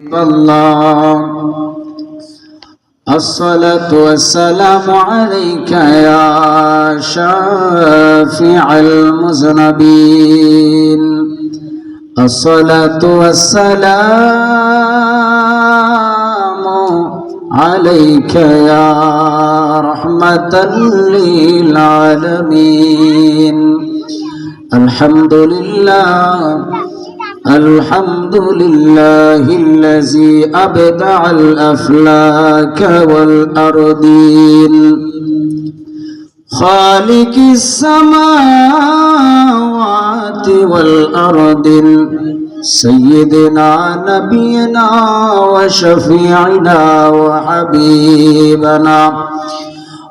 الله الصلاة والسلام عليك يا شافع المذنبين الصلاة والسلام عليك يا رحمة للعالمين الحمد لله الذي أبدع الأفلاك والأرضين خالق السماوات والأرض سيدنا نبينا وشفيعنا وحبيبنا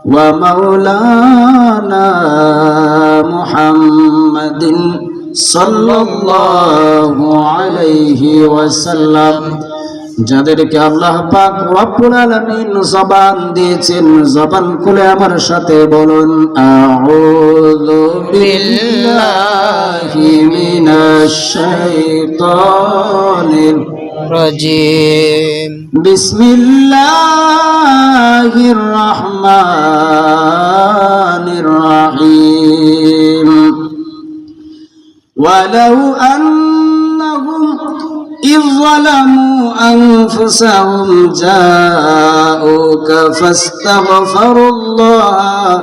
ومولانا محمد সাল্লাল্লাহু আলাইহি ওয়াসাল্লাম যাদেরকে আল্লাহ পাক রব্বুল আলামিন জবান দিয়েছেন জবান খুলে আমার সাথে বলুন আউযু বিল্লাহি মিনাশ শাইতানির রাজিম বিসমিল্লাহির রহমানির রহিম ولو أنهم إذ ظلموا أنفسهم جاءوك فاستغفروا الله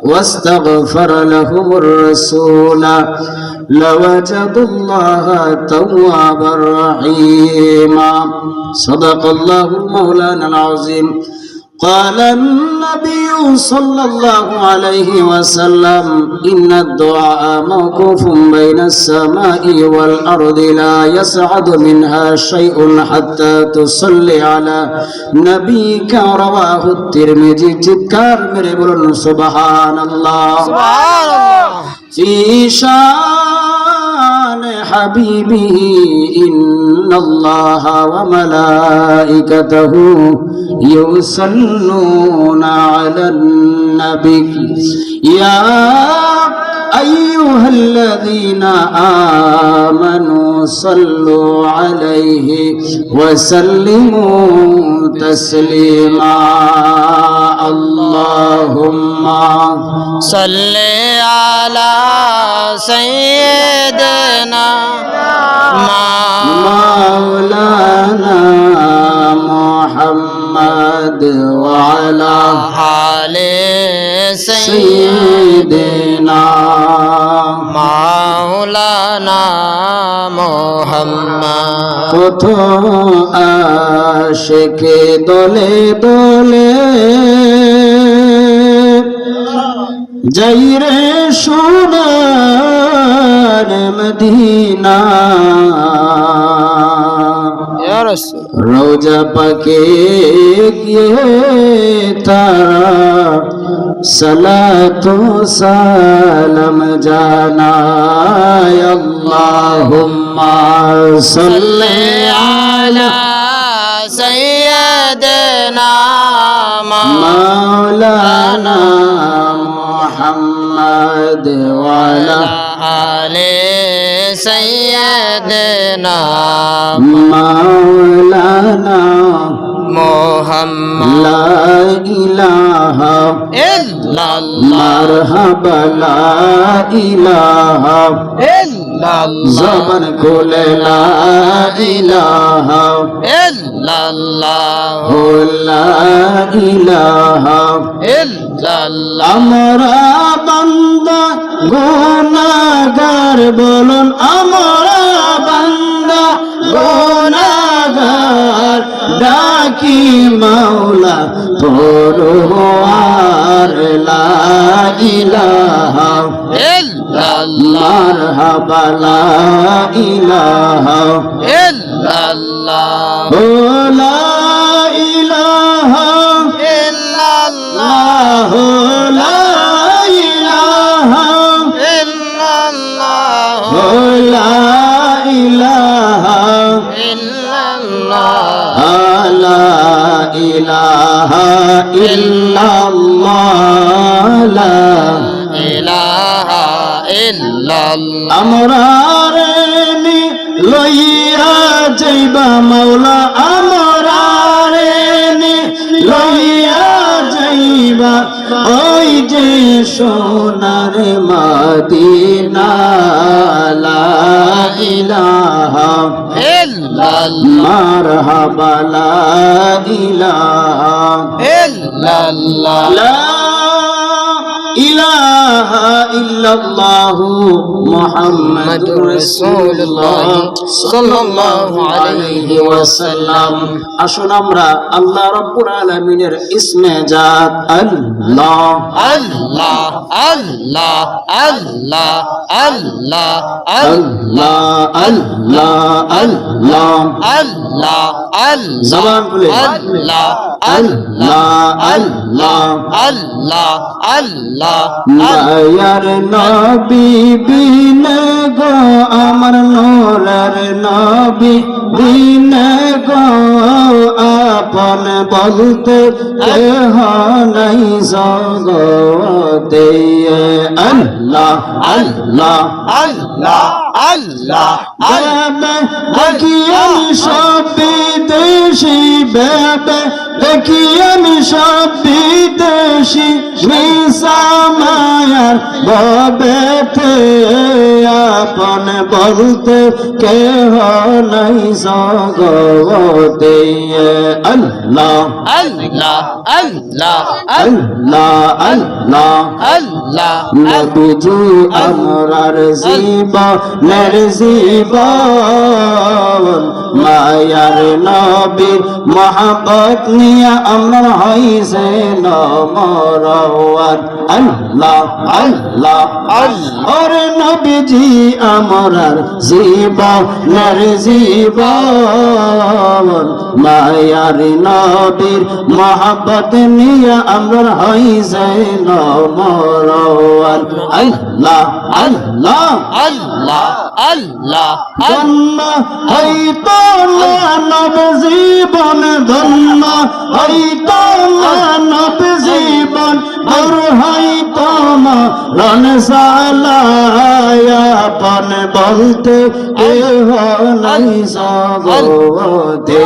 واستغفر لهم الرسول لوجدوا الله توابا رحيما صدق الله مولانا العظيم قال النبي صلى الله عليه وسلم إن الدعاء موقوف بين السماء والأرض لا يصعد منها شيء حتى تصلي على نبيك رواه الترمذي تذكر मेरे बोलो سبحان الله في شان حبيبه إن الله وملائكته يصلون على النبي يا أيها الذين آمنوا صلوا عليه وسلموا تسليما اللهم صل على سيدنا مولانا محمد وعلى آل سيدنا مولانا محمد কত আশিকে দলে দলে যাই রে সোনার মদিনা ইয়া রাসূল রোজা পাকে গিয়ে তারা সালাতু সালাম জানায় আল্লাহুম্মা সাল্লি আলা سيدنا مولانا محمد وعلى آل سيدنا مولانا محمد لا إله إلا الله مرحبا لا إله إلا الله زبان كل لا إله إلا الله لا إله إلا الله আমরা বান্দা গুনাহগার বলুন আমরা বান্দা গুনাহগার ডাকি মাওলা পরওয়ার লা ইলাহা إلا الله মারহাবা লা ইলাহা إلا الله ও লা ইলাহা إلا الله আল্লাহ লা ইলাহা إلا الله লা ইলাহা إلا الله লা ইলাহা ইল্লাল্লাহ লা إله إلا الله আমরা রে লইয়া লইয়া যাইবা মাওলা আমরারে লইয়া যাইবা ওই যে সোনার মদিনা লা ইলাহা ইল্লাল্লাহ মারহাবা লা ইলাহা ইল্লাল্লাহ লা ইলাহা ইল্লাল্লাহু মুহাম্মাদুর রাসূলুল্লাহ সাল্লাল্লাহু আলাইহি ওয়াসাল্লাম। আসুন আমরা আল্লাহ রাব্বুল আলামিনের ইসমে জাত আল্লাহ আল্লাহ আল্লাহ আল্লাহ আল্লাহ আল্লাহ আল্লাহ আল্লাহ আল্লাহ আল্লাহ জবান খুলে আল্লাহ আল্লাহ আল্লাহ আল্লাহ আল্লাহ মায়ার নবী বিনে গো আমার নূরের নবী বিনে গো আপন বলতে কেহ নাই জগতে আল্লাহ আল্লাহ আল্লাহ আল্লাহ বেবে দেখি আমি সব বিদেশি বেবে দেখি আমি সব বিদেশি মিশা মায়ার ববেতে আপন বলতে কেহ নাই জগতে আল্লাহ আল্লাহ আল্লাহ আল্লাহ আল্লাহ আল্লাহ নবীজি আমরার জীবনের জীবন মায়ার নবীর মহব্বত নিয়ে আমরা হইছে নমরওয়ান আল্লাহ আল্লাহ ওরে নবীজি আমরার জীবনের জীবন মায়ার নবীর মহব্বত নিয়ে আমরা হইছে নমরওয়ান আল্লাহ আল্লাহ আল্লাহ আল্লাহ ধন্য হইতো মানব জীবন ধন্য হইতো মানব জীবন দূর হইতো মরণ সালায়াপন বলতে কেহ নাই জগতে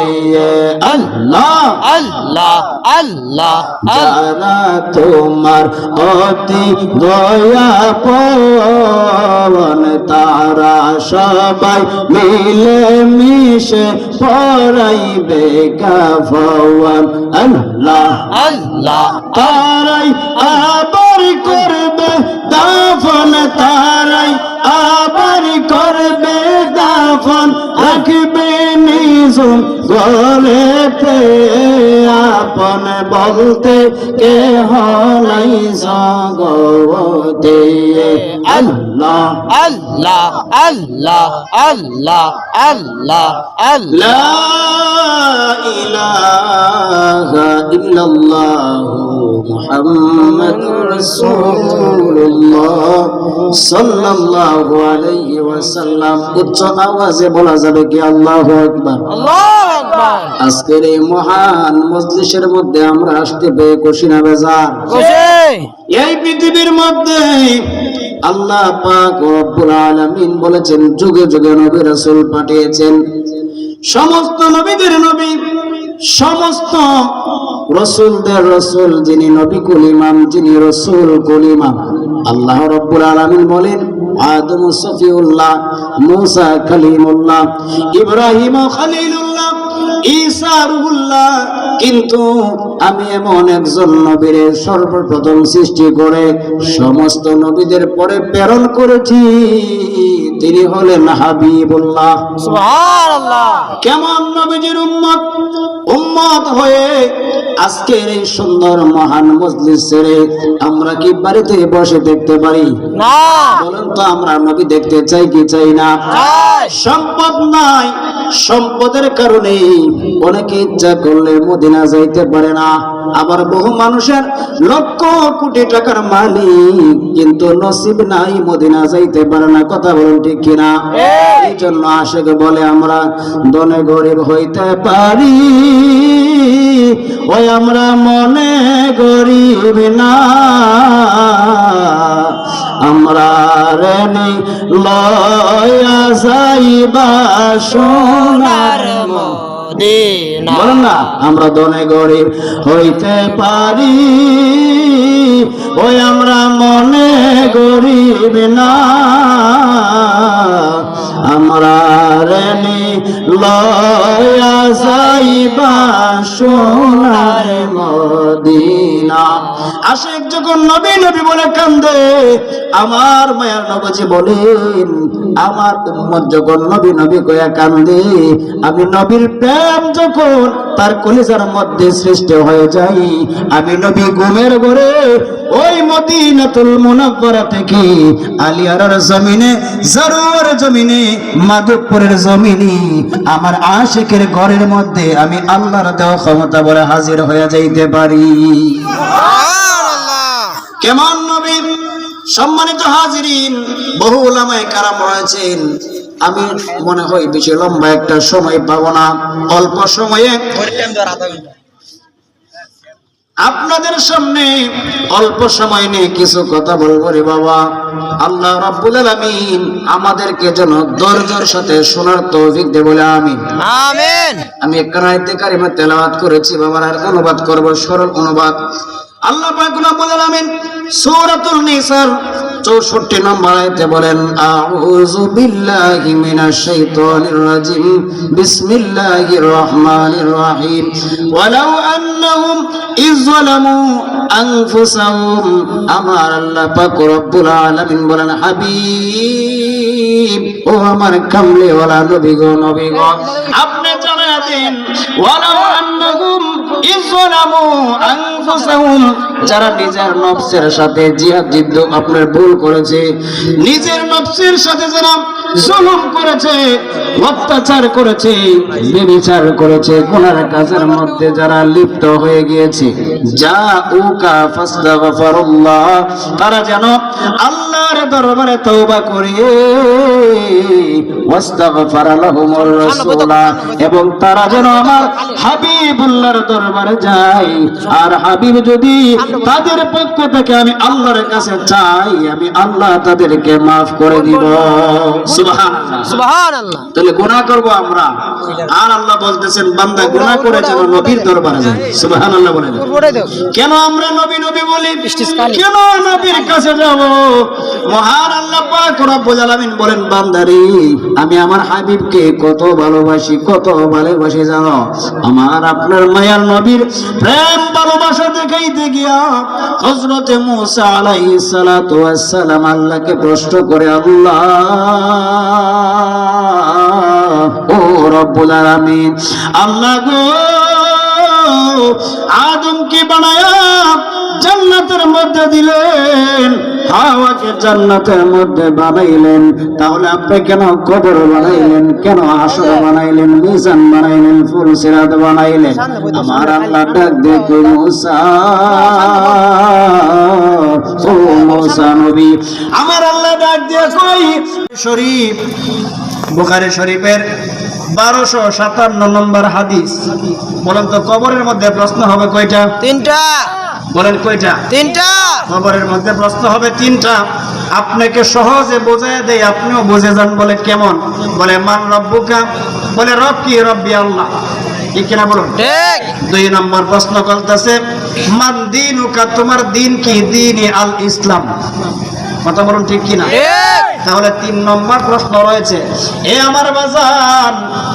আল্লাহ আল্লাহ আল্লাহ যারা তোমার অতি দয়া পবন তারা সবাই মিলে মিশে পড়াইবে কাফওয়ান আল্লাহ আল্লাহ তারাই আবার করবে দাফন তারাই আবার করবে দাফন রাখবে নিজম গলেতে আপন বলতে কেহ নাই জগতে আল্লাহ আল্লাহ আল্লাহ আল্লাহ আল্লাহ আল্লাহ লা ইলাহা ইল্লাল্লাহু মুহাম্মাদুর রাসূলুল্লাহ সাল্লাল্লাহু আলাইহি ওয়াসাল্লাম। উচ্চ আওয়াজে বলা যাবে কি আল্লাহু আকবার। আল্লাহু আকবার। আজকের এই মহান মজলিসের মধ্যে আমরা আসতে পেয়ে খুশি না বেজার? খুশি। এই পৃথিবীর মধ্যে আল্লাহ পাক রব্বুল আলামিন বলেছেন যুগে যুগে নবী রাসূল পাঠিয়েছেন। সমস্ত নবীদের নবী, সমস্ত রাসূলদের রাসূল, যিনি নবী কুল ইমাম, যিনি রাসূল কুল ইমাম। আল্লাহ রব্বুল আলামিন বলেন আদম সফিউল্লাহ, মূসা খলিমুল্লাহ, ইব্রাহিম খলিলুল্লাহ, ঈসা রুহুল্লাহ। কিন্তু আমি এমন একজন নবীর সর্বপ্রথম সৃষ্টি করে সমস্ত নবীদের পরে প্রেরণ করেছি, তিনি হলেন হাবিবুল্লাহ। সুবহানাল্লাহ। কেমন নবীজির উম্মত হয়ে আজকের এই সুন্দর মহান মজলিস ছেড়ে আমরা কি বাড়িতে বসে দেখতে পারি? না। বলেন তো, আমরা নবী দেখতে চাই কি চাই না? চাই। সম্পদ নাই, সম্পদের কারণে অনেকে ইচ্ছা করলে মদিনা যাইতে পারে না। আবার বহু মানুষের লক্ষ কোটি টাকার মালিক, কিন্তু নসিব নাই, মদিনা যাইতে পারে না। কথা বলুন ঠিক কিনা? এই জন্য আশেক বলে আমরা ধনে গরিব হইতে পারি, ওই আমরা মনে গরিব না। আমরা রেনি লয়া যাইবা সোনার মদিনা বলেন না, আমরা ধনে গরিব হইতে পারি, ওই আমরা মনে গরিব না, আমরা রেনি লয়া যাইবা সোনার মদিনা। আশিক যখন নবী নবী বলে কান্দে, আমার মায়ার নবজি বলেন, আমার উম্মত যখন নবী নবী কইয়া কান্দে, আমি নবীর প্রেম যখন তার কলিজার মধ্যে সৃষ্টি হয়ে যায়, আমি নবী ঘুমের ঘরে ওই মদিনাতুল মুনাওয়ারা থেকে আলিয়ার জমিনে, জারুয়ার জমিনে, মাধবপুরের জমিনে আমার আশিকের ঘরের মধ্যে আমি আল্লাহর দেওয়া ক্ষমতা বলে হাজির হয়ে যাইতে পারি। কেমন নবী! সম্মানিত হাজিরিন, বহু উলামায়ে কেরাম রয়েছেন, আমি মনে হয় বেশি লম্বা একটা সময় পাবো না, অল্প সময়ে আপনাদের সামনে অল্প সময় নিয়ে কিছু কথা বলবো রে বাবা। আল্লাহ রাব্বুল আলামিন আমাদেরকে যেন ধৈর্যের সাথে শোনার তৌফিক দে বলে আমিন। আমিন। আমি একটা আয়াতে কারিমা তেলাওয়াত করেছি বাবা, আর অনুবাদ করব, সরল অনুবাদ। আল্লাহ পাক রব্বুল আলামিন সূরাতুল নিসার 64 নম্বর আয়াতে বলেন, আউযু বিল্লাহি মিনাশ শাইতানির রাজিম, বিসমিল্লাহির রহমানির রহিম, ওয়ালাউ আন্নাহুম ইয যালামু আনফুসাহুম। আমার আল্লাহ পাক রব্বুল আলামিন বলেন, হাবিব ও আমার কামলে ওয়ালা নবী গো, নবী গো আপনি জানায়া দেন, ওয়ালাউ আন্নাহুম ইয যালামু আনফুসাহুম, যারা নিজের নফসের সাথে জিহাদ যুদ্ধ আপনার ভুল করেছে, নিজের নফসের সাথে যারা জুলুম করেছে, অত্যাচার করেছে, ব্যভিচার করেছে, গুনার কাজের মধ্যে যারা লিপ্ত হয়ে গিয়েছে, জাউকা ফাস্তাগফিরুল্লাহ, তারা যেন আল্লাহর দরবারে তওবা করে ওয়াস্তাগফারা লাহুমুর রাসূলা, এবং তারা যেন আমার হাবিবুল্লাহর দরবারে যায়। আর হাবিব যদি তাদের পক্ষ থেকে আমি আল্লাহর কাছে চাই, আমি আল্লাহ তাদেরকে মাফ করে দিব। সুবহানাল্লাহ, সুবহানাল্লাহ। তাহলে গুনাহ করব আমরা, আর আল্লাহ বলতেছেন বান্দা গুনাহ করে যেন নবীর দরবারে যায়। সুবহানাল্লাহ বলেন। কেন আমরা নবী নবী বলি, কেন নবীর কাছে যাব? মহান আল্লাহ পাক রব্বুল আলামিন বলেন, বান্দারে আমি আমার হাবিবকে কত ভালোবাসি, কত ভালোবাসি জানো? আমার আপনার মায়ার নবীর প্রেম ভালোবাসা দেখাইতে গিয়া হযরতে মূসা আলাইহিস সালাতু ওয়াস সালাম আল্লাহকে প্রশ্ন করে, আল্লাহ ও রব্বুল আলামিন, আল্লাহ গো আদমকে বানায়া জান্নাতের মধ্যে দিলেন, হাওয়াকে জান্নাতের মধ্যে বানাইলেন, তাহলে আপনি কেন কবর বানাইলেন, কেন হাসর বানাইলেন, মিজান বানাইলেন, ফুলসিরাত বানাইলেন? আমার আল্লাহ ডাক দেখো, মূসা ও মূসা নবী, আমার আল্লাহ ডাক দিয়ে কই, শরীফ বুখারী শরীফের 1257 নম্বর হাদিস। বলেন তো কবরের মধ্যে প্রশ্ন হবে কয়টা? 3টা। বলেন কয়টা? 3টা। কবরের মধ্যে প্রশ্ন হবে 3টা। আপনাকে সহজে বোঝায় দেয়, আপনিও বুঝে যান। বলে কেমন? বলে মান রব্বুকা, বলে রব কি? রব্বি আল্লাহ। ঠিক কিনা বলুন? ঠিক। 2 নম্বর প্রশ্ন করতেছে, মান দীনুকা, তোমার দিন কি? দীনি আল ইসলাম। কথা বলুন ঠিক কিনা? তাহলে 3 নম্বর প্রশ্ন রয়েছে। এ আমার বাজান,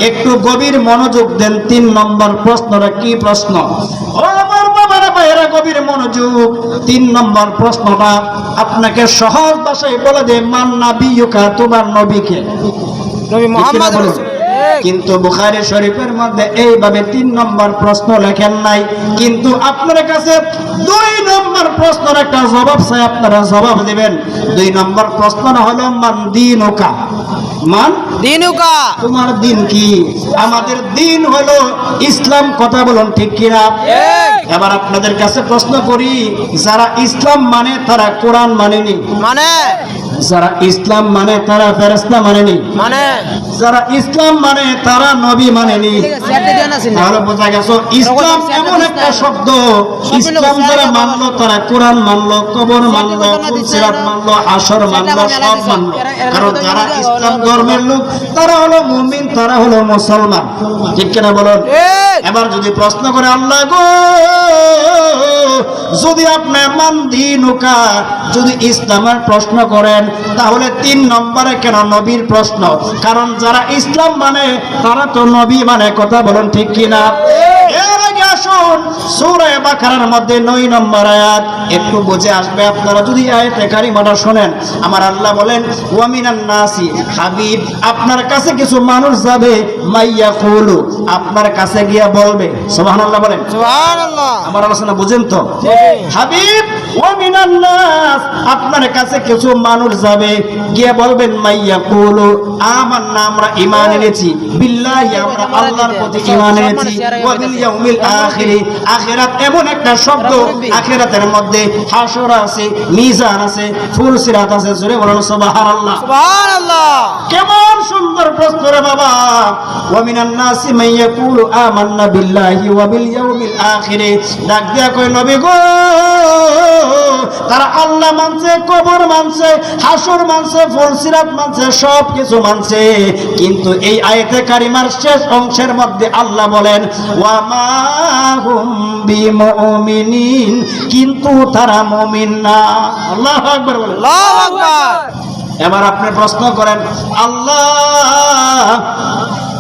একটু গভীর মনোযোগ দেন। 3 নম্বর প্রশ্নটা কি প্রশ্ন? ও আমার বাবারা ভাইয়েরা, গভীর মনোযোগ। 3 নম্বর প্রশ্নটা আপনাকে সহজ ভাষায় বলে দে, মান নাবিয়ুকা, তোমার নবীকে? নবী মুহাম্মদ রাসূল। কিন্তু বুখারী শরীফের মধ্যে এইভাবে 3 নম্বর প্রশ্ন লেখেন নাই, কিন্তু আপনার কাছে 2 নম্বর প্রশ্নের একটা জবাব চাই, আপনারা জবাব দিবেন। 2 নম্বর প্রশ্নটা হলো মান দীনুকা, মান দীনুকা, তোমার দিন কি? আমাদের দিন হলো ইসলাম। কথা বলুন ঠিক কিনা? এবার আপনাদের কাছে প্রশ্ন করি, যারা ইসলাম মানে তারা কোরআন মানেনি? মানে যারা ইসলাম মানে তারা ফেরেশতা মানেনি, মানে যারা ইসলাম মানে তারা নবী মানেনি। তাহলে বোঝা গেছে ইসলাম এমন একটা শব্দ, ইসলাম যারা মানলো তারা কোরআন মানলো, কবর মানলো, ফুলসিরাত মানলো, হাসর মানলো, সব মানলো। কারণ যারা ইসলাম ধর্মের লোক তারা হলো মুমিন, তারা হলো মুসলমান। ঠিক কিনা বলুন? এবার যদি প্রশ্ন করে আল্লাহ গো, যদি আপনি মান দিনুকা, যদি ইসলামের প্রশ্ন করেন তাহলে 3 নম্বরে কেন নবীর প্রশ্ন? কারণ যারা ইসলাম মানে তারা তো নবী মানে। কথা বলুন ঠিক কিনা? এর আগে আসুন সূরা বাকারার মধ্যে 9 নম্বর আয়াত একটু বুঝে আসবে আপনারা যদি আয়াতে কারিমাটা শুনেন। আমার আল্লাহ বলেন ওয়া মিনান নাসি, হাবিব আপনার কাছে কিছু মানুষ যাবে, মাইয়াকুলু আপনার কাছে গিয়ে বলবে। সুবহানাল্লাহ বলেন। সুবহানাল্লাহ। আমার আলোচনা বুঝেন তো? হাবিব ওয়া মিনান নাস, আপনার কাছে কিছু মানুষ যাবে গিয়ে বলবেন মাইয়াকুলু আমান্না, আমরা ঈমান এনেছি, বিল্লাহি আমরা আল্লাহর প্রতি ঈমান এনেছি, ওয়া বিল ইয়াউমিল আখির, আখিরাত এমন একটা শব্দ, আখিরাতের মধ্যে হাসর আছে, মিজান আছে, ফুলসিরাত আছে। জোরে বলুন সুবহানাল্লাহ। সুবহানাল্লাহ। কেমন সুন্দর প্রশ্ন রে বাবা। ওয়া মিনান নাসি মাইয়াকুলু আমান্না বিল্লাহি ওয়া বিল ইয়াউমিল আখির, ডাক দিয়া কয় নবী গো, তারা আল্লাহ মানছে, কবর মানছে, হাসর মানছে, ফুলসিরাত মানছে, সব কিছু মানছে, কিন্তু এই আয়াতে কারিমার শেষ অংশের মধ্যে আল্লাহ বলেন ওয়া মা হুম বিমুমিনিন, কিন্তু তারা মুমিন না। আল্লাহু আকবার বলেন। আল্লাহু আকবার। এবার আপনি প্রশ্ন করেন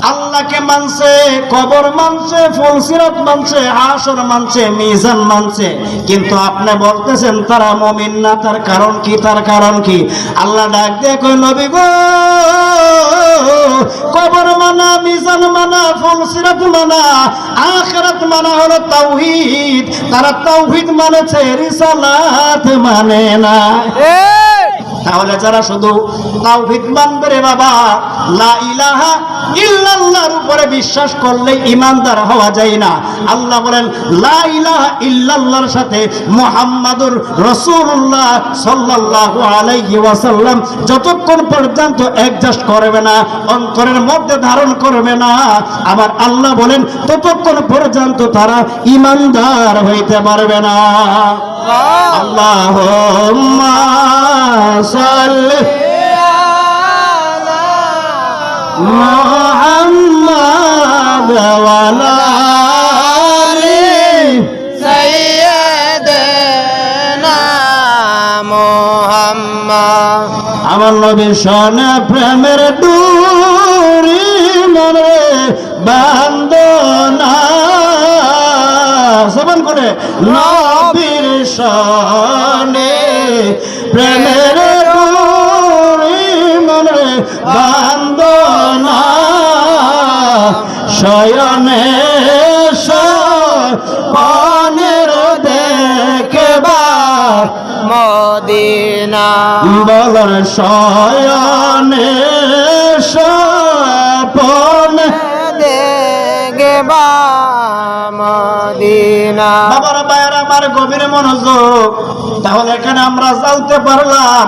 আল্লাহকে মানছে, কবর মানছে, ফুলসিরাত মানছে, হাসর মানছে, মিজান মানছে, কিন্তু আপনি বলতেছেন তারা মুমিন না। তার কারণ কি? তার কারণ কি? আল্লাহ ডাক দিয়ে কই নবী গো, কবর মানা, মিজান মানা, ফুলসিরাত মানা, আখিরাত মানা হলো তাওহীদ। তারা তাওহীদ মানেছে, রিসালাত মানে না। তাহলে যারা শুধু তাওহীদ মানবে রে বাবা, লা ইলাহা ইল্লাল্লাহর উপরে বিশ্বাস করলে ঈমানদার হওয়া যায় না। আল্লাহ বলেন লা ইলাহা ইল্লাল্লাহর সাথে মুহাম্মাদুর রাসূলুল্লাহ সাল্লাল্লাহু আলাইহি ওয়াসাল্লাম যতক্ষণ পর্যন্ত অ্যাডজাস্ট করবে না, অন্তরের মধ্যে ধারণ করবে না, আমার আল্লাহ বলেন ততক্ষণ পর্যন্ত তারা ঈমানদার হইতে পারবে না। আল্লাহুম্মা সাল্লি মুহাম্মাদ ওয়া আলা আলি সাইয়্যিদানা মুহাম্মদ। আমার নবীর সনে প্রেমের ডুরি মনে বান্ধনা, সবান করে নবীর সনে প্রেমের ডুরি মনে বান্ধনা, শয়নে সপনের দেখবা মদিনা, বলর শয়নে সপন দেখবা মদিনা। বাবার বাইরে আমার গভীর মনোযোগ। তাহলে এখানে আমরা জানতে পারলাম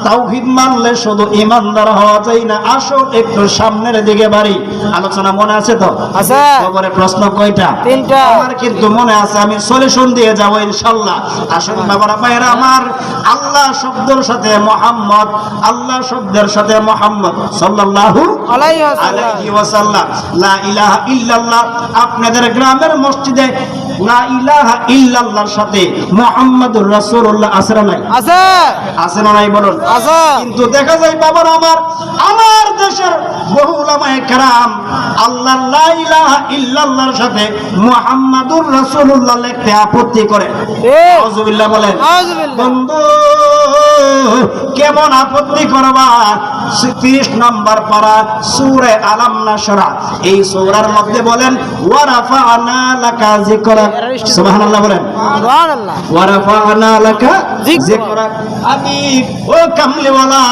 তাওহীদ মানলে শুধু ঈমানদার হওয়া যায় না। আসো একটু সামনের দিকে বাড়ি, আলোচনা মনে আছে তো? আছে। খবরে প্রশ্ন কয়টা? 3টা। আমার কিন্তু মনে আছে, আমি সলিউশন দিয়ে যাব ইনশাআল্লাহ। আসুন বাবারা বাইরে আমার, আল্লাহ শব্দের সাথে মুহাম্মদ, আল্লাহ শব্দের সাথে মুহাম্মদ সাল্লাল্লাহু আলাইহি ওয়াসাল্লাম, লা ইলাহা ইল্লাল্লাহ। আপনাদের গ্রামের মসজিদে লা ইলাহা ইল্লাল্লাহর সাথে মুহাম্মাদুর রাসূলুল্লাহ আছে না নাই? আছে। আছে না নাই বলুন? আছে। কিন্তু দেখা যায় বাবার আমার দেশের বহু উলামায়ে কেরাম আল্লাহ লা ইলাহা ইল্লাল্লাহর সাথে মুহাম্মাদুর রাসূলুল্লাহ লিখতে আপত্তি করে। আউযুবিল্লাহ বলেন। আউযুবিল্লাহ। বন্ধু কেমন আপত্তি করবা? 30 নম্বর পারা সূরা আলাম নাশরা। এই সূরার মধ্যে বলেন ওয়া রাফা'না লাকা যিকরাক, সুবহানাল্লাহ বলেন, সুবহানাল্লাহ। ওয়া রাফা'না লাকা যিকরাক। হাবিব ও কামলিওয়ালা,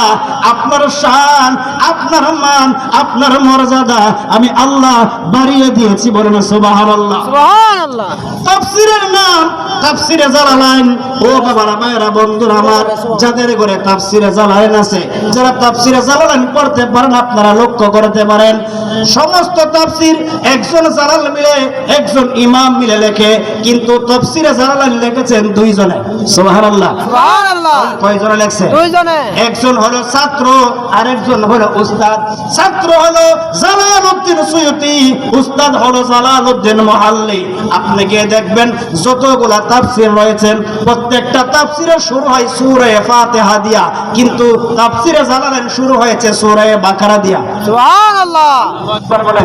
আপনার শান, আপনার মান, আপনার মর্যাদা আমি আল্লাহ বাড়িয়ে দিয়েছি, বলেন সুবহানাল্লাহ। সুবহানাল্লাহ। তাফসীরের নাম তাফসীরে জালালাইন। ও বাবারা, ভাইরা, বন্ধুরা আমার, যাদের ঘরে তাফসীরে জালালাইন আছে, যারা তাফসীরে জালালাইন পড়তে পারেন, আপনারা লক্ষ্য করতে পারেন সমস্ত তাফসীর একজন জালাল মিলে, একজন ইমাম মিলে লেখে, কিন্তু তাফসীরে জালালাইন লিখেছেন দুইজনে, সুবহানাল্লাহ। সুবহানাল্লাহ। কয়জনে লেখছে? দুইজনে। একজন হলো ছাত্র আর একজন হলো উস্তাদ। ছাত্র হলো জালালউদ্দিন সুয়ুতি, উস্তাদ হলো জালালউদ্দিন মুহাল্লি। আপনি গিয়ে দেখবেন যতগুলা তাফসীর রয়েছেন প্রত্যেকটা তাফসীরে শুরু হয় সূরা ফাতিহা দিয়া, কিন্তু তাফসীরে জালালাইন শুরু হয়েছে সূরা বাকারা দিয়া। সুবহানাল্লাহ।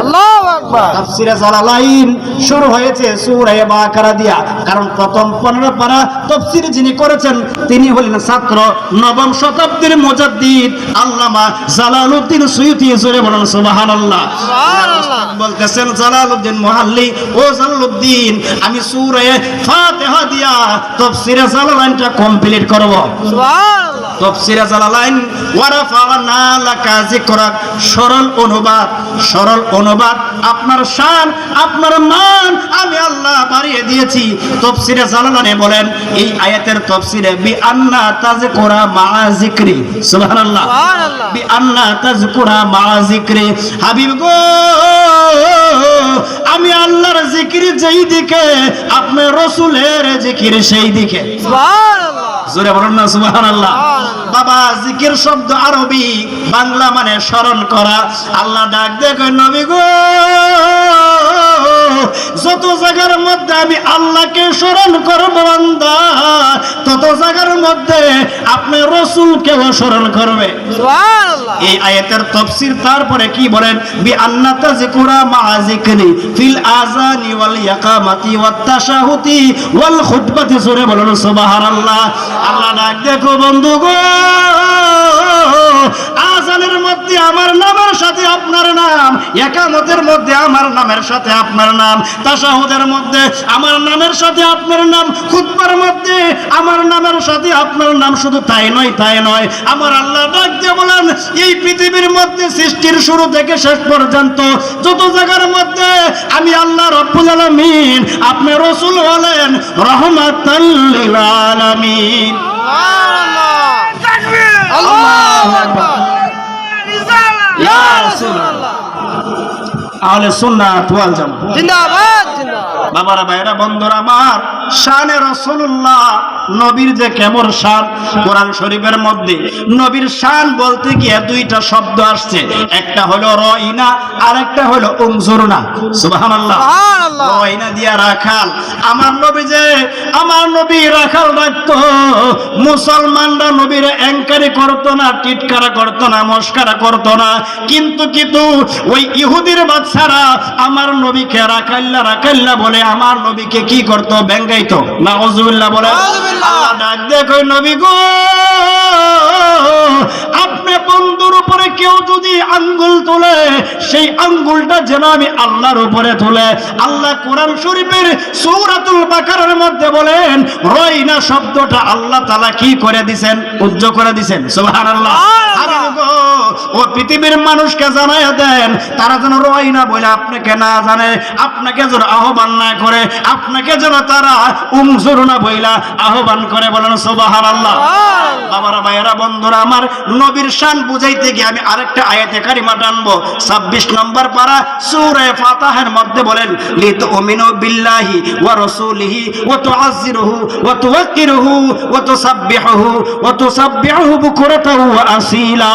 আল্লাহু আকবার। তাফসীরে জালালাইন শুরু হয়েছে সূরা বাকারা দিয়া, কারণ প্রথম 15 পারা তাফসীর যিনি করেছেন তিনি হলেন ছাত্র নবম শতাব্দীর মুজাদ্দিদ আল্লামা জালালউদ্দিন সুয়ুতি। জোরে বলুন সুবহানাল্লাহ। সুবহানাল্লাহ। বলতেছেন জালালউদ্দিন মুহাল্লি, ও জালালউদ্দিন, আমি সূরা ফাতিহা দিয়া তাফসীরে জালালাইনটা কমপ্লিট করব। সুবহানাল্লাহ। তাফসীরে জালালাইন ওয়া রাফা'না লাকা যিকরাক, সরল অনুবাদ, সরল অনুবাদ, আপনার শান, আপনার মান আমি আল্লাহ বাড়িয়ে দিয়েছি। তাফসীরে জালালাইনে বলেন এই আয়াতের তাফসীরে বি আন্না তাযকুরা মা যিকরি, সুবহানাল্লাহ, সুবহানাল্লাহ। বি আন্না তাযকুরা মা যিকরি। হাবিব গো, আমি আল্লাহর জিকির যেই দিকে, আপনার রাসূলের জিকির সেই দিকে। সুবহানাল্লাহ। জোরে বলুন না সুবহানাল্লাহ। সুবহানাল্লাহ। বাবা, জিকির শব্দ আরবি, বাংলা মানে স্মরণ করা। আল্লাহ ডাক দেখো নবী গো, যত জায়গার মধ্যে আমি আল্লাহকে স্মরণ করব বান্দা, তত জায়গার মধ্যে আপনি রাসূলকেও স্মরণ করবে। সুবহানাল্লাহ। এই আয়াতের তাফসীর তারপরে কি বলেন? বি আন্না তাযকুরা মা যিকরি ফিল আযানি ওয়াল ইকামাতি ওয়াত তাশাহুদি ওয়াল খুতবাতি। জোরে বলুন সুবহানাল্লাহ। আল্লাহ ডাক দেখো বন্ধু গো, আযানের মধ্যে আমার নামের সাথে আপনার নাম, ইকামতের মধ্যে আমার নামের সাথে আপনার নাম, তাশাহুদের মধ্যে আমার নামের সাথে আপনার নাম, খুতবার মধ্যে আমার নামের সাথে আপনার নাম। শুধু তাই নয়, তাই নয়, আমার আল্লাহ ডাক দিয়ে বলেন এই পৃথিবীর মধ্যে সৃষ্টির শুরু থেকে শেষ পর্যন্ত যত জায়গার মধ্যে আমি আল্লাহ রাব্বুল আলামিন, আপনি রাসূল হলেন রাহমাতাল লিল আলামিন। সুবহানাল্লাহ। তাকবীর। আল্লাহু আকবার। ইয়া রাসূলুল্লাহ। আহলে সুন্নাত ওয়াল জামাত। জিন্দাবাদ, জিন্দাবাদ। বাবারা, ভাইরা, বন্ধুরা আমার, শানে রাসূলুল্লাহ, নবীর যে কেমন শান। কোরআন শরীফের মধ্যে নবীর শান বলতে গিয়ে দুইটা শব্দ আসছে, একটা হলো রাইনা আর একটা হলো উনজুরনা। সুবহানাল্লাহ। সুবহানাল্লাহ। রাইনা দিয়া রাখাল, আমার নবী যে, আমার নবী রাখাল রাখতো। মুসলমানরা নবীর এনকারি করতো না, টিটকারা করতো না, মস্কারা করতো না, কিন্তু ওই ইহুদির বাচ্চারা আমার নবীকে রাখাল্লা রাখাল্লা বলে আমার নবীকে কি করতো? ব্যঙ্গাইতো। নাউজুবিল্লাহ বলে। আল্লাহ ডাক দেখো নবী গো, আপনি বন্ধুর উপরে কেউ যদি আঙ্গুল তোলে, সেই আঙ্গুলটা যেন আমি আল্লাহর উপরে তোলে। আল্লাহ কোরআন শরীফের সূরাতুল বাকারার মধ্যে বলেন রাইনা শব্দটা আল্লাহ তাআলা কি করে দিবেন? উজ্জ করে দিবেন। সুবহানাল্লাহ। হাবিব গো, ও পৃথিবীর মানুষকে জানায়া দেন, তারা যেন রাইনা বলে আপনাকে না জানে, আপনাকে যেন আহ্বান না করে, আপনাকে যেন তারা উনজুরনা বইলা আহ্বান করে। বলেন সুবহানাল্লাহ। বাবারা, ভাইয়েরা, বন্ধুরা আমার, নবীর শান বুঝাইতে গিয়ে আমি আরেকটা আয়াতে কারিমা টানবো। 26 নম্বর পারা সূরা ফাতিহার মধ্যে বলেন লিতুমিনু বিল্লাহি ওয়া রাসূলিহি ওয়া তুআজ্জিরুহু ওয়া তুওয়াক্কিরুহু ওয়া তুসাব্বিহুহু বুকরাতাও ওয়া আসীলা।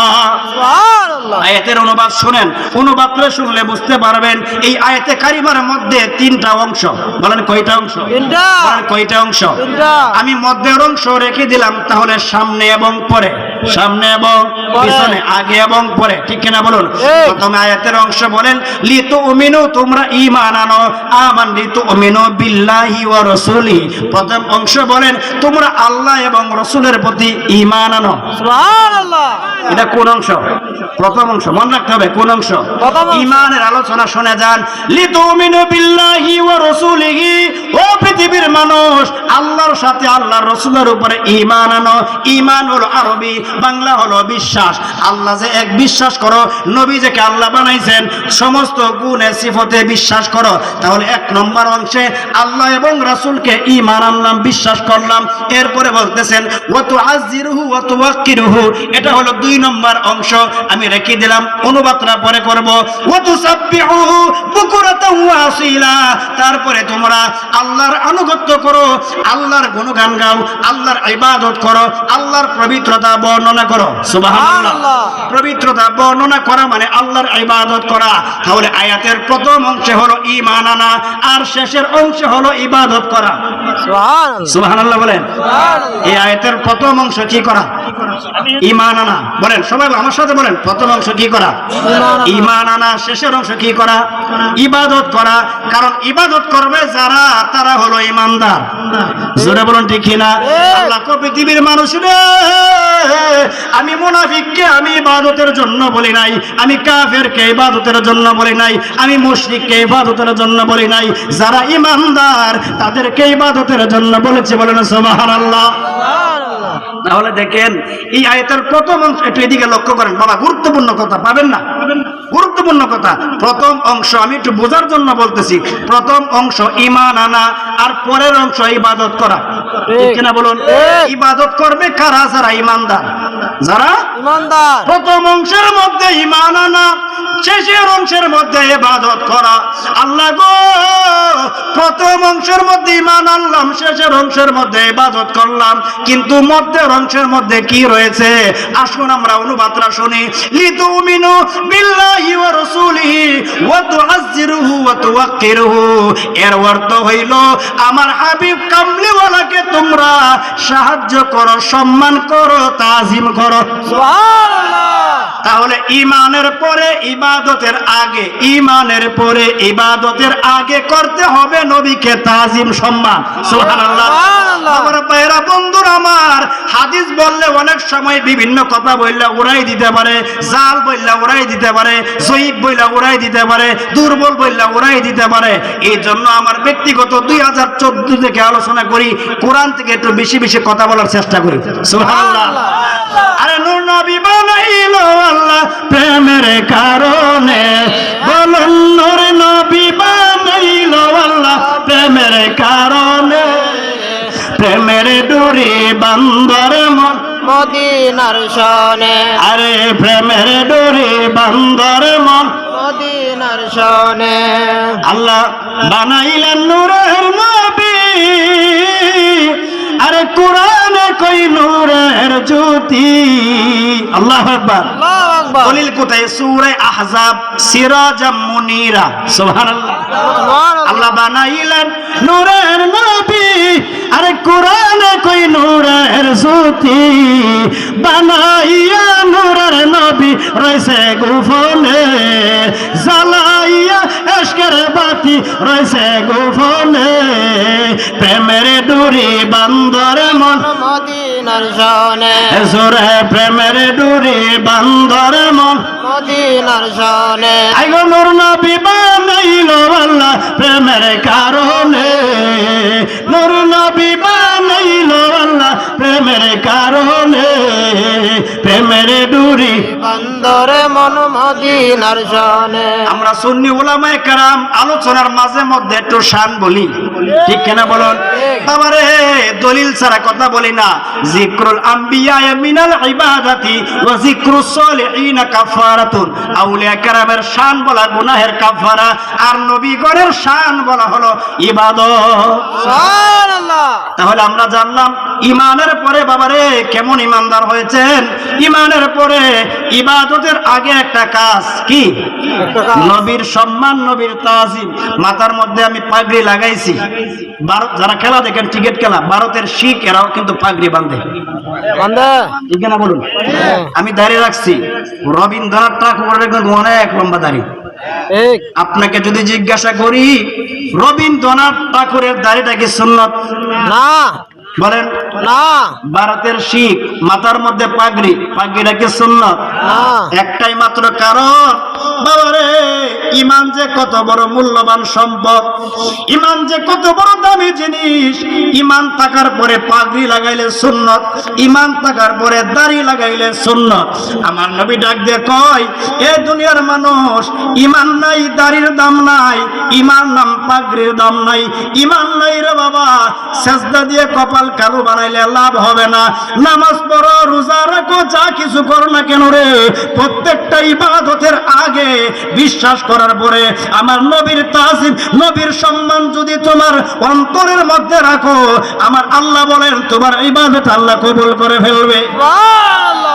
সুবহানাল্লাহ। আয়াতের অনুবাদ শুনেন, অনুবাদটা শুনলে বুঝতে পারবেন এই আয়াতে কারিমার মধ্যে তিনটা অংশ। বলেন কয়টা অংশ? তিনটা। বলেন কয়টা অংশ? তিনটা। আমি মধ্যের অংশ রেখে দিলাম, তাহলে সামনে এবং পরে সামনে এবং পিছনে, আগে এবং পরে, ঠিক কিনা বলুন? প্রথমে আয়াতের অংশ বলেন লিতুমিনু, তোমরা ঈমান আনো, আমান লিতুমিনু বিল্লাহি ওয়া রাসূলি। প্রথম অংশ বলেন তোমরা আল্লাহ এবং রাসূলের প্রতি ঈমান আনো। সুবহানাল্লাহ। এটা কোন অংশ? প্রথম অংশ, মনে রাখতে হবে কোন অংশ। প্রথম অংশ। ঈমানের আলোচনা শুনে যান। লিতুমিনু বিল্লাহি ওয়া রাসূলিহি, ও পৃথিবীর মানুষ, আল্লাহর সাথে আল্লাহর রাসূলের উপরে ঈমান আনো। ঈমান হলো আরবি, বাংলা হলো বিশ্বাস। আল্লাহ যে এক, বিশ্বাস করো। নবী যাকে আল্লাহ বানাইছেন সমস্ত গুণে সিফতে বিশ্বাস করো। তাহলে এক নম্বর অংশে আল্লাহ এবং রাসূলকে ঈমান আনলাম, বিশ্বাস করলাম। এরপরে বলতেছেন ওয়া তুআজ্জিরুহু ওয়া তুওয়াক্কিরুহু, এটা হলো 2 নম্বর অংশ। আমি রেখে দিলাম, অনুবাদটা পরে করব। ওয়া তুসাব্বিহুহু বুকুরাতাও ওয়া আসীলা, তারপরে তোমরা আল্লাহর আনুগত্য করো, আল্লাহর গুণগান গাও, আল্লাহর ইবাদত করো, আল্লাহর পবিত্রতা বর্ণনা করো। সুবহানাল্লাহ। পবিত্রতা বর্ণনা করা মানে আল্লাহর ইবাদত করা। তাহলে আয়াতের প্রথম অংশে হলো ঈমান আনা, আর শেষের অংশে হলো ইবাদত করা। সুবহানাল্লাহ। সুবহানাল্লাহ বলেন। এই আয়াতের প্রথম অংশ কি করা? ঈমান আনা। বলেন সবাই আমার সাথে বলেন, প্রথম অংশ কি করা? ঈমান আনা। শেষের অংশ কি করা? ইবাদত করা। কারণ ইবাদত করবে যারা, তারা হলো ঈমানদার। জোরে বলুন ঠিক কিনা? আল্লাহ কো পৃথিবীর মানুষ রে, আমি মুনাফিককে আমি ইবাদতের জন্য বলি নাই, আমি কাফেরকে ইবাদতের জন্য বলি নাই, আমি মুশরিককে ইবাদতের জন্য বলি নাই, যারা ঈমানদার তাদেরকে ইবাদতের জন্য বলেছে। বলেন সুবহানাল্লাহ। তাহলে দেখেন এই আয়াতের প্রথম অংশ, একটু এদিকে লক্ষ্য করেন বাবা, গুরুত্বপূর্ণ কথা পাবেন না, গুরুত্বপূর্ণ কথা। প্রথম অংশ আমি একটু বোঝার জন্য বলতেছি। প্রথম অংশ ঈমান আনা, আর পরের অংশ ইবাদত করা। ঠিক কিনা বলুন? ইবাদত করবে কারা? যারা ঈমানদার, যারা ঈমানদার। প্রথম অংশের মধ্যে ঈমান আনা, শেষের অংশের মধ্যে ইবাদত করা। আল্লাহ গো, প্রথম অংশের মধ্যে ঈমান আনলাম, শেষের অংশের মধ্যে ইবাদত করলাম, কিন্তু মধ্যের অংশের মধ্যে কি রয়েছে? আসুন আমরা অনুবাদটা শুনি। লিতুমিনু বিল্লাহি ওয়া রাসূলিহি ওয়া তুআজ্জিরুহু ওয়া তুওয়াক্কিরুহু, এর অর্থ হইল আমার হাবিব কামলিওয়ালাকে তোমরা সাহায্য করো, সম্মান করো, তাজিম করো। সুবহানাল্লাহ। তাহলে ঈমানের পরে ইবাদতের আগে, ঈমানের পরে ইবাদতের আগে করতে হবে নবীকে তাজিম, সম্মান। সুবহানাল্লাহ। আমার ভাইরা বন্ধুরা আমার, হাদিস বললে অনেক সময় বিভিন্ন কথা বললে উড়াই দিতে পারে, জাল বললে উড়াই দিতে পারে, জয়ীফ বললে উড়াই দিতে পারে, দুর্বল বললে উড়াই দিতে পারে। এই জন্য আমার ব্যক্তিগত 2014 থেকে আলোচনা করি, কোরআন থেকে একটু বেশি বেশি কথা বলার চেষ্টা করি। সুবহানাল্লাহ। আরে নূর নবী বানাইলো আল্লাহ প্রেমের কারণে, বলুন নূর নবী বানাইলো আল্লাহ প্রেমের কারণে, প্রেমের ডুরি বান্দর মন মদিনার শনে, আরে প্রেমের ডুরি বান্দর মন মদিনার শনে। আল্লাহ বানাইলেন নূরের নবী, আরে কোরআনে কই নূরের জ্যোতি। আল্লাহু আকবার। আল্লাহু আকবার। দলিল কোথায়? সূরা আহজাব, সিরাজাম মুনীরা। সুবহানাল্লাহ। আল্লাহ বানাইলেন নূরের নবী, আরে কোরআনে কই নূরের জ্যোতি। বানাইয়া নূরের নবী রয়েছে গোপনে, জ্বালাইয়া ইশকের বাতি রয়েছে গোপনে, প্রেমের ডুরি বান্দর মন মদিনার শনে, জোরে প্রেমের ডুরি বান্দর মন মদিনার শনে। আইগো নূর নবী বানাইলো আল্লাহ প্রেমের কারণে, নূর নবী বানাইলো আল্লাহ প্রেমের কারণে, প্রেমের ডুরি বন্দরে মন মদিনার শনে। আমরা সুন্নি উলামায়ে কেরাম আলোচনার মাঝে মধ্যে একটু শান বলি, ঠিক কিনা বলুন? আমারে দলিল ছাড়া কথা বলি না। যিকরুল আম্বিয়া মিনাল ইবাদাতি ওয়া যিকরুস সালিহিন কাফারাতুন। আউলিয়া কেরামের শান বলা গুনাহের কাফারা, আর নবীগণের শান বলা হলো ইবাদত। সুবহানাল্লাহ। তাহলে আমরা জানলাম ঈমানের পরে বাবারে কেমন ঈমানদার হয়েছেন। ঈমানের পরে ইবাদতের আগে একটা কাজ কি নবীর সম্মান নবীর তাজিম মাথার মধ্যে আমি পাগড়ি লাগাইছি ভারত যারা খেলা দেখেন ক্রিকেট খেলা ভারতের শিখ এরাও কিন্তু পাগড়ি বাঁধে বান্দা ঠিক না বলুন আমি দাঁড়িয়ে রাখছি রবীন্দ্রনাথ ঠাকুরের কিন্তু অনেক লম্বা দাড়ি ঠিক আপনাকে যদি জিজ্ঞাসা করি রবীন্দ্রনাথ ঠাকুরের দাড়িটা কি সুন্নত না বলেন না ভারতের শিখ মাথার মধ্যে পাগড়িটা কি সুন্নত না একটাই মাত্র কারণ বাবারে ঈমান যে কত বড় মূল্যবান সম্পদ ঈমান যে কত বড় দামি জিনিস ঈমান থাকার পরে পাগড়ি লাগাইলে সুন্নত ঈমান থাকার পরে দাড়ি লাগাইলে সুন্নত আমার নবী ডাক দিয়ে কয় এ দুনিয়ার মানুষ ঈমান নাই দাড়ির দাম নাই ঈমান নাম পাগড়ির দাম নাই ঈমান নাই রে বাবা সেজদা দিয়ে কপাল কালো বানাইলে লাভ হবে না নামাজ পড়ো রোজা রাখো যা কিছু করো না কেন রে প্রত্যেকটা ইবাদতের আগে বিশ্বাস করার পরে আমার নবীর তাজিম নবীর সম্মান যদি তোমার অন্তরের মধ্যে রাখো আমার আল্লাহ বলেন তোমার ইবাদত আল্লাহ কবুল করে ফেলবে সুবহানাল্লাহ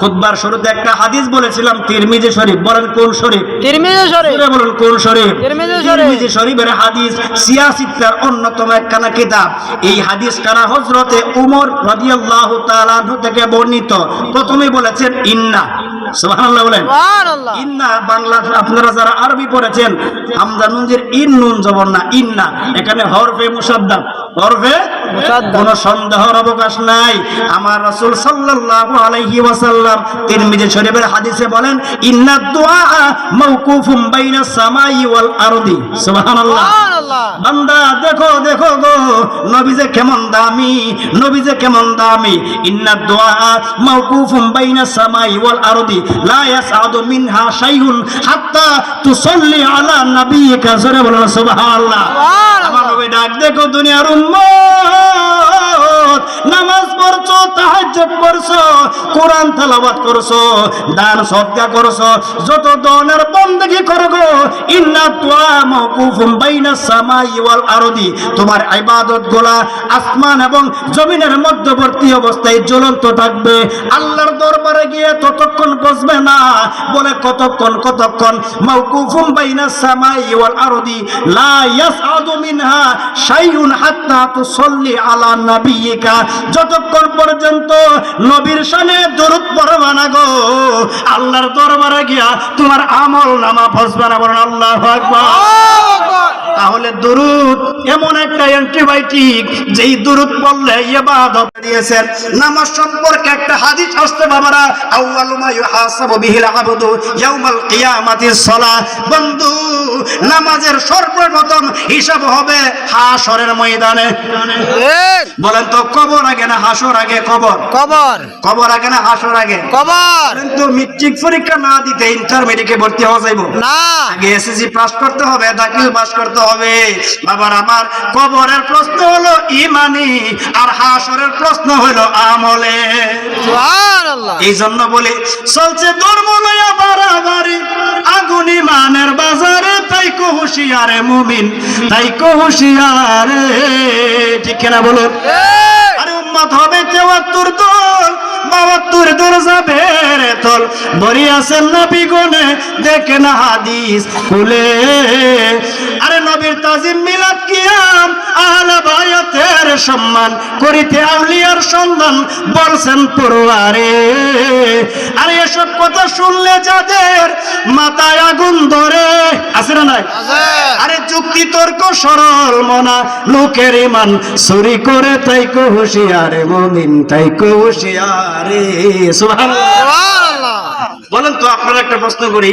খুতবার শুরুতে একটা হাদিস বলেছিলাম তিরমিজি শরীফ বলেন কোন শরীফ তিরমিজি শরীফ জোরে বলুন কোন শরীফ তিরমিজি শরীফ তিরমিজি শরীফের হাদিস সিয়াসিত্তার অন্যতম একখানা কিতাব এই হাদিস কানা হযরতে উমর রাদিয়াল্লাহু তাআলা আনহু থেকে বর্ণিত প্রথমেই বলেছেন ইন্না সুবহানাল্লাহ বলেন সুবহানাল্লাহ ইন্না বাংলা আপনারা যারা আরবি পড়েছেন হামজা নুনজির ইন নুন জবর না ইন্না এখানে হরফে মুসাদ্দাদ হরফে মুসাদ্দাদ। কোনো সন্দেহের অবকাশ নাই আমার রাসূল সাল্লাল্লাহু আলাইহি ওয়াসাল্লাম তিরমিজি শরীফের হাদিসে বলেন ইন্নাদ দুআ মাওকুফুম বাইনাস সামাই ওয়াল আরদি সুবহানাল্লাহ সুবহানাল্লাহ বান্দা দেখো দেখো গো নবী যে কেমন দামি নবী যে কেমন দামি ইন্নাদ দুআ মাওকুফুম বাইনাস সামাই ওয়াল আরদি লা ইয়াসআদু মিনহা শাইউন হাত্তা তুসাল্লি আলা নাবিয়িকা জোরে বলুন সুবহানাল্লাহ আমার নবী ডাক দেখো দুনিয়ার উম্মত নামাজ পড়ছো তাহাজ্জুদ পড়ছো কোরআন তেলাওয়াত করছো দান সদকা করছো যত দানের বندگی করো গো ইন্না দুআ মাওকুফুম বাইনাস সামাই ওয়াল আরদি তোমার ইবাদত গুলা আসমান এবং জমিনের মধ্যবর্তী অবস্থায় জ্বলন্ত থাকবে আল্লাহর দরবারে গিয়ে ততক্ষণ বসবে না বলে কতক্ষণ মাওকুফুম বাইনাস সামাই ওয়াল আরদি লা ইয়াসআদু মিনহা শাইউন হাত্তা তুসাল্লি আলা নাবিয়িকা যতক্ষণ পর্যন্ত নবীর শানে দরুদ পড়বা না গো আল্লাহর দরবারে গিয়া তোমার আমল নামা ফসবে না বলেন আল্লাহু আকবার তাহলে দুরুদ এমন একটা অ্যান্টিবায়োটিক যেই দুরুদ পড়লে ইবাদত দিয়েছেন নামাজ সম্পর্কে একটা হাদিস আসছে বাবারা আউয়ালু মা ইউহাসাবু বিহিল আবদু ইয়াউমাল কিয়ামাতিস সালাহ বন্ধু নামাজের সর্বপ্রথম হিসাব হবে হাশরের ময়দানে ঠিক বলেন তো কবর আগে না হাশর আগে কবর কবর কবর আগে না হাশর আগে কবর কিন্তু মেট্রিক পরীক্ষা না দিতে ইন্টারমিডিয়েটে ভর্তি হওয়া যাইব না আগে এসএসসি পাস করতে হবে দাখিল পাস করতে হবে বাবার আমার কবরের প্রশ্ন হলো ইমানি আর হাশরের প্রশ্ন হলো আমলে সুবহানাল্লাহ এই জন্য বলে চলছে ধর্ম লয়া বাড়াবাড়ি আগুন ইমানের বাজারে তাই কো হুঁশিয়ারে মুমিন তাই কো হুঁশিয়ারে ঠিক না বলো আরে উম্মত হবে ৭৩ দল ৭২ দল যাবে রে তল বরি আছেন নবী গনে দেখে না হাদিস খুলে আরে নবীর তাজিম মিলাদ কিয়াম আহলে বায়াতের সম্মান করিতে আউলিয়ার সন্ধান বলছেন পরওয়ারে আরে এসব কথা শুনলে যাদের মাথায় আগুন ধরে আছে না নাই আরে যুক্তি তর্ক সরল মনা লোকের ইমান চুরি করে তাই কো হুঁশিয়ারে মুমিন তাই কো হুঁশিয়ারে সুবহানাল্লাহ সুবহানাল্লাহ বলেন তো আপনারা একটা প্রশ্ন করি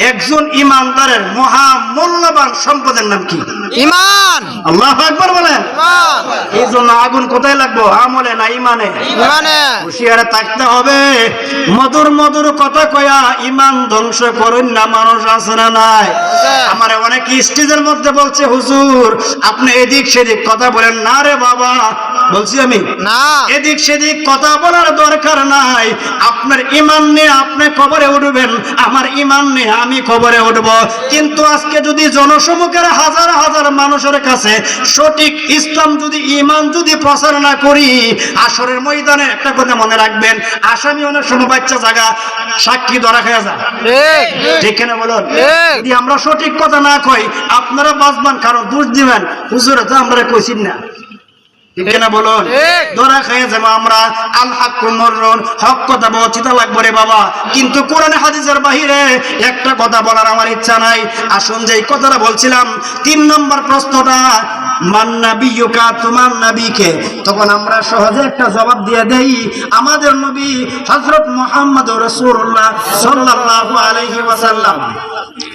একজন ইমানদারের মহা মূল্যবান সম্পদের নাম কি ঈমান আল্লাহু আকবার বলেন ঈমান এই জন্য আগুন কোথায় লাগবো আমলে না ইমানে ঈমানে হুঁশিয়ারে থাকতে হবে মধুর মধুর কথা কয়া ইমান ধ্বংস করেন না মানুষ আছে না নাই আমার অনেক স্টেজের মধ্যে বলছে হুজুর আপনি এদিক সেদিক কথা বলেন না রে বাবা বলছি আমি না এদিক সেদিক কথা বলার দরকার নাই। আপনার ঈমান নিয়ে আপনি কবরে উঠবেন, আমার ঈমান নিয়ে আমি কবরে উঠব। কিন্তু আজকে যদি জনসমুখের হাজার হাজার মানুষের কাছে সঠিক ইসলাম যদি ঈমান যদি প্রচার না করি, আসরের ময়দানে একটা কথা মনে রাখবেন, আসামি অনেক সময় বাচ্চা জায়গা সাক্ষী ধরা খেয়ে যায়, ঠিক ঠিক কিনা বলুন? ঠিক। যদি আমরা সঠিক কথা না কই, আপনারা বাঁচবেন, কারণ দোষ দিবেন হুজুরে তো আমরা কইছি না, ঠিক কিনা বলুন? ঠিক। ধরা খেয়ে যাবো আমরা। আল হাক্কু মুররুন, হক কথা বলতে লাগবে রে বাবা। কিন্তু কোরআন হাদিসের বাহিরে একটা কথা বলার আমার ইচ্ছা নাই। আসুন যে এই কথাটা বলছিলাম, 3 নম্বর প্রশ্নটা, মান নাবিয়ুকা, তোমার নবীকে, তখন আমরা সহজে একটা জবাব দিয়ে দেই, আমাদের নবী হযরত মুহাম্মদুর রাসূলুল্লাহ সাল্লাল্লাহু আলাইহি ওয়াসাল্লাম।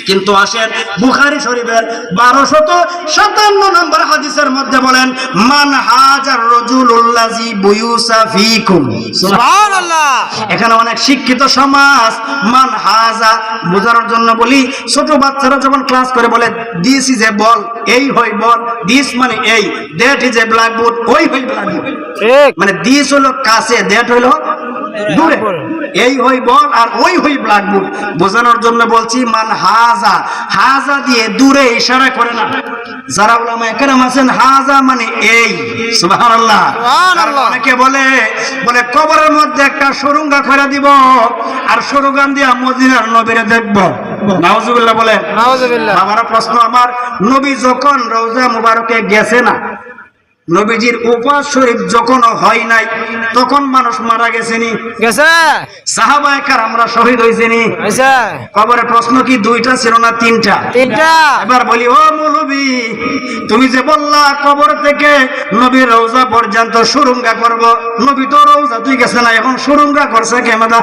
কিন্তু আসেন বুখারী শরীফের 1257 নম্বর হাদিসের মধ্যে বলেন, মান হাজার রাজুলুল্লাযী বুয়ুসা ফীকুম। সুবহানাল্লাহ। এখানে অনেক শিক্ষিত সমাজ মান হাজা বোঝানোর জন্য বলি, ছোট বাচ্চারা যখন ক্লাস করে বলে দিস ইজ এ বল, এই হই বল, দিস মানে এই, দ্যাট ইজ এ ব্ল্যাকবোর্ড, ওই হই ব্ল্যাকবোর্ড। ঠিক মানে দিস হলো কাছে, দ্যাট হইলো দূরে, এই হই বল আর ওই হই ব্ল্যাকবোর্ড। বোঝানোর জন্য বলছি মান হাজা, হাজা দিয়ে দূরে ইশারা করে না। যারা উলামা একরাম আছেন, হাজা মানে এই। সুবহানাল্লাহ। সুবহানাল্লাহ। অনেকে বলে কবরের মধ্যে একটা সুরঙ্গা করে দিব, আর সুরঙ্গান দিয়ে মদিনার নবীরে দেখব। নাউজুবিল্লাহ বলে। নাউজুবিল্লাহ। আমার প্রশ্ন, আমার নবী যখন রওজা মুবারকে গেছে না, নবীজির উপাস শরীফ যখন হয় নাই, তখন মানুষ মারা গেছেনি, গেছে সাহাবায়ে কেরামরা শহীদ হইছেনি। আচ্ছা কবরের প্রশ্ন কি 2টা ছিল না 3টা? তিনটা এবার বলি, ও মৌলবী, তুমি যে বললা কবর থেকে নবীর রওজা পর্যন্ত সুরঙ্গা করব, নবী তো রওজা তুই গেছে না, এখন সুরঙ্গা করছে কেমাদা?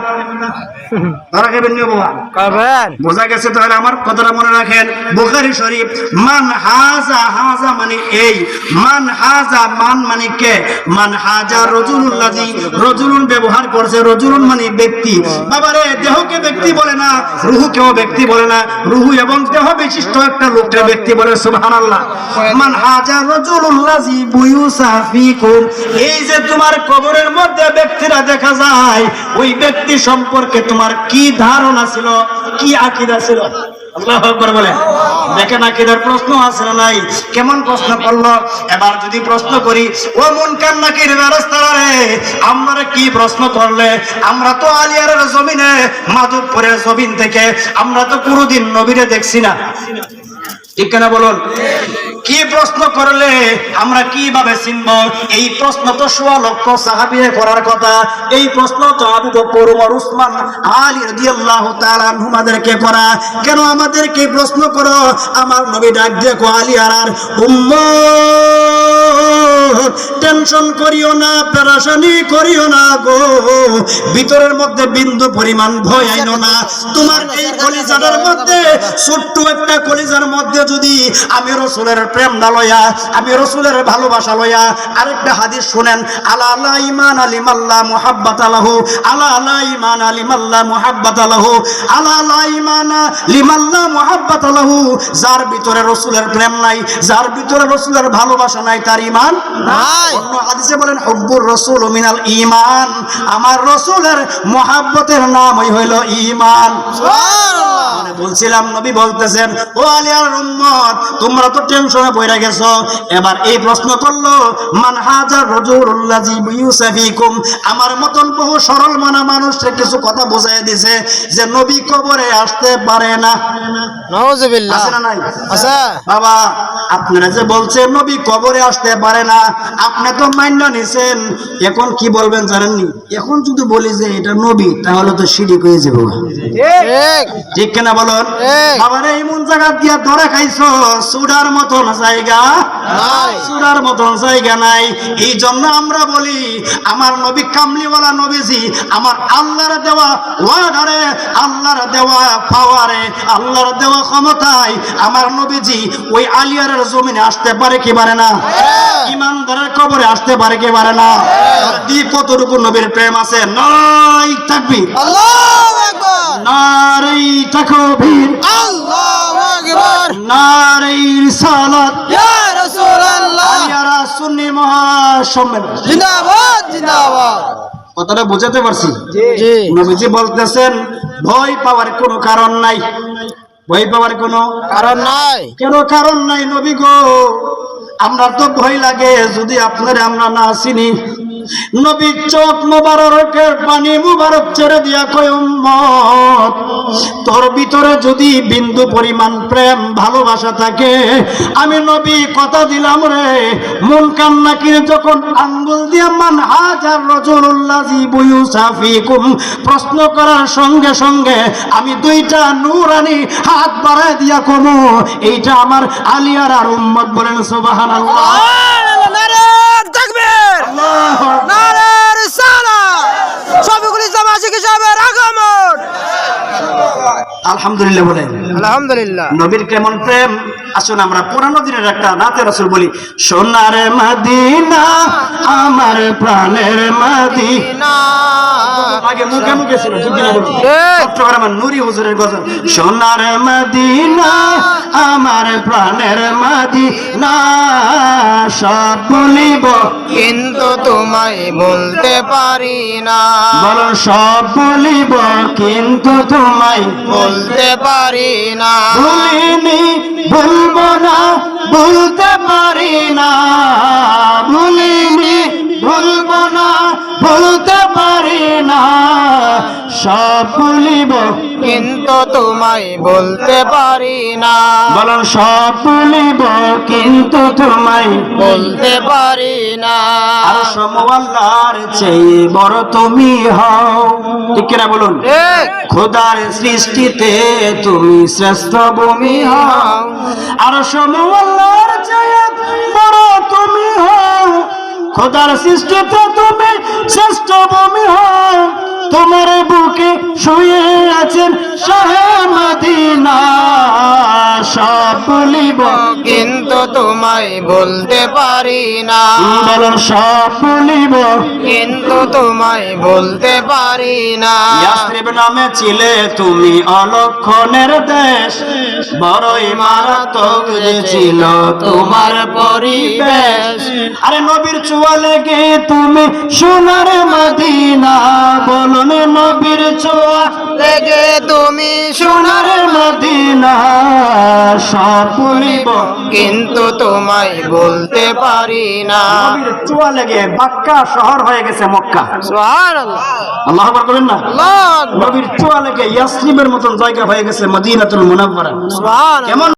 ধরা খাবেন নি বাবা? করবেন বোঝা গেছে? তাহলে আমার কথাটা মনে রাখেন, বুখারী শরীফ, মান হাজা, হাজা মানে এই, মান হাজা, মান মানে কে, মান হাজা রাজুলুল্লাযী, রাজুলুন ব্যবহার করছে, রাজুলুন মানে ব্যক্তি। বাবারে, দেহকে ব্যক্তি বলে না, রুহুকেও ব্যক্তি বলে না, রুহু এবং দেহ বিশিষ্ট একটা লোককে ব্যক্তি বলে। সুবহানাল্লাহ। মান হাজা রাজুলুল্লাযী বুয়ুসা ফীকুম, এই যে তোমার কবরের মধ্যে ব্যক্তিরা দেখা যায়, ওই ব্যক্তি সম্পর্কে তোমার কি ধারণা ছিল, কি আকীদা ছিল? আল্লাহু আকবার বলে। দেখেন আকীদার প্রশ্ন আছে না নাই? কেমন প্রশ্ন করলো? এবার যদি প্রশ্ন করি, ও মুনকার নাকির বেরেস্তারা রে, আমরা কি প্রশ্ন করলে? আমরা তো আলিয়ারের জমিনে, মাধবপুরের জমিন থেকে আমরা তো কোনোদিন নবীরে দেখছি না, ঠিক কিনা বলুন? কি প্রশ্ন করলে আমরা কিভাবে চিনব? এই প্রশ্ন তো 1.5 লক্ষ সাহাবীয়ে করার কথা। এই প্রশ্ন তো আবু বকর, ওমর, উসমান, আলী রাদিয়াল্লাহু তাআলা আনহুমাদেরকে করা। কেন আমাদেরকে প্রশ্ন করো? আমার নবী ডাক দেখো, আলী আর উম্মত, টেনশন করিও না, পেরেশানি করিও না গো, ভিতরের মধ্যে বিন্দু পরিমাণ ভয় আইনো না। তোমার এই কলিজাটার মধ্যে, ছোট্ট একটা কলিজার মধ্যে যদি আমি রাসূলের প্রেম না লয়া, আমি রাসূলের ভালোবাসা লয়া, আরেকটা হাদিস শুনেন, আলা লা ঈমান লিমাল্লা মুহাব্বাত লাহু, আলা লা ঈমান লিমাল্লা মুহাব্বাত লাহু, আলা লা ঈমান লিমাল্লা মুহাব্বাত লাহু, যার ভিতরে রাসূলের প্রেম নাই, যার ভিতরে রাসূলের ভালোবাসা নাই, তার ঈমান নাই। অন্য হাদিসে বলেন, হুব্বুর রাসূল মিনাল ঈমান, আমার রাসূলের মুহাব্বতের নামই হইল ঈমান। সুবহানাল্লাহ। মানে বলছিলাম, নবী বলতেছেন, ও আলিয়ার উম্মত, তোমরা তো টেনশনে পড়ে গেছো। এবার এই প্রশ্ন করলো, মান হাজার রাজুলুল্লাযী বুয়ুসা ফীকুম, আমার মতন বহু সরল মানা মানুষকে কিছু কথা বোঝাই দিছে যে নবী কবরে আসতে পারে না। নাউজুবিল্লাহ। আছে না নাই? আচ্ছা বাবা, আপনারা যে বলছেন নবী কবরে আসতে পারে না, আপনি তো মান্য নিছেন। এখন কি বলবেন জানেননি? এখন যদি বলি যে এটা নবী, তাহলে তো শিরিক হয়ে যাবে। ঠিক ঠিক কিনা বলুন? ঠিক। আবার এমন জায়গা দিয়া ধরে খাইছো, সুডার মতন জায়গা নাই। সুডার মতন জায়গা নাই। এই জন্য আমরা বলি, আমার নবী কামলিওয়ালা নবীজি, আমার আল্লাহর দেওয়া ওয়ার্ডারে, আল্লাহর দেওয়া পাওয়ারে, আল্লাহর দেওয়া ক্ষমতায় আমার নবীজি ওই আলিয়ারের জমিনে আসতে পারে কি পারে না? ইমানদারের কবরে আসতে পারে কি পারে না? দি কতটুকু নবীর প্রেম আছে? নাই তাকবীর, আল্লাহু আকবার, নারে তাকবীর, আল্লাহু আকবার, নারে রিসালাত, ইয়া রাসূলুল্লাহ। আলিয়ারা সুন্নি মহা সম্মেলন। জিন্দাবাদ জিন্দাবাদ। কথাটা বুঝাতে পারছি? জি নবীজি বলতেছেন ভয় পাওয়ার কোনো কারণ নাই, ভয় পাওয়ার কোনো কারণ নাই। কেন কারণ নাই নবী গো। আমরা তো ভয় লাগে যদি আপনারে আমরা না চিনি। নবী চোখ মুবারকের পানি মুবারক ছেড়ে দিয়া কয় উম্মত, তোর ভিতরে যদি বিন্দু পরিমাণ প্রেম ভালোবাসা থাকে, আমি নবী কথা দিলাম রে, মন কান্নাকির যখন আঙ্গুল দিয়ে মান হাজার রাজুলুল্লাহি বুয়ুসাফিকুম প্রশ্ন করার সঙ্গে সঙ্গে আমি দুইটা নূরানি হাত বাড়ায় দিয়া কমু, এইটা আমার আলিয়ার আর উম্মত। বলেন সুবহানাল্লাহ। নারে তাকবীর, নারে রিসালাত, শফিকুল ইসলাম আশিকি সাহেবের আগমন। আলহামদুলিল্লাহ বলেন। আলহামদুলিল্লাহ। নবীর কেমন প্রেম। আসুন আমরা পুরানো দিনের একটা নাতে রাসূল বলি, সোনার মদিনা আমার প্রাণের মদিনা। আগে মুখে মুখে ছিল, ঠিক না বলুন? চট্টগ্রামের নুরি হুজুরের গজল, সোনার মদিনা আমার প্রাণের মদিনা, সব বলিব কিন্তু তোমায় বলতে পারি না। বলো সব বলিব কিন্তু তোমায় বলতে পারি না। ভুলিনি ভুলবো না ভুলতে পারি না, ভুলিনি ভুলবো না ভুলতে পারি না, সব ভুলিব কিন্তু তোমায় বলতে পারি না। বলো সব ভুলিব কিন্তু তোমায় বলতে পারি না। আর সমওয়াল্লার চেয়ে বড় তুমি হও, ঠিক কিনা বলুন? ঠিক। খোদার সৃষ্টিতে তুমি শ্রেষ্ঠ ভূমি হও, আর সমওয়াল্লার চেয়ে বড় তুমি হও, খোদার সৃষ্টিতে তুমি শ্রেষ্ঠ ভূমি হও, তোমার বুকে শুয়ে আছেন শাহে মদিনা, সব বলিব কিন্তু তোমায় বলতে পারি না। বলো সব বলিব কিন্তু তোমায় বলতে পারি না। ইয়াসরিব নামে ছিলে তুমি অলক্ষণের দেশ, বড়ই মারাত্মক যে ছিল তোমার পরিবেশ, আরে নবীর ছোঁয়া লেগে তুমি সোনার মদিনা, বলুন নবীর ছোঁয়া লেগে তুমি সোনার মদিনা, সব বলিব কিন্তু তোমায় বলতে পারি না। নবীর ছোঁয়া লেগে মক্কা শহর হয়ে গেছে মক্কা। সুবহানাল্লাহ। আল্লাহু আকবার বলেন না? আল্লাহু আকবার। নবীর ছোঁয়া লেগে ইয়াসরিবের মতন জায়গা হয়ে গেছে মদিনাতুল মুনাওয়ারা। সুবহানাল্লাহ। কেমন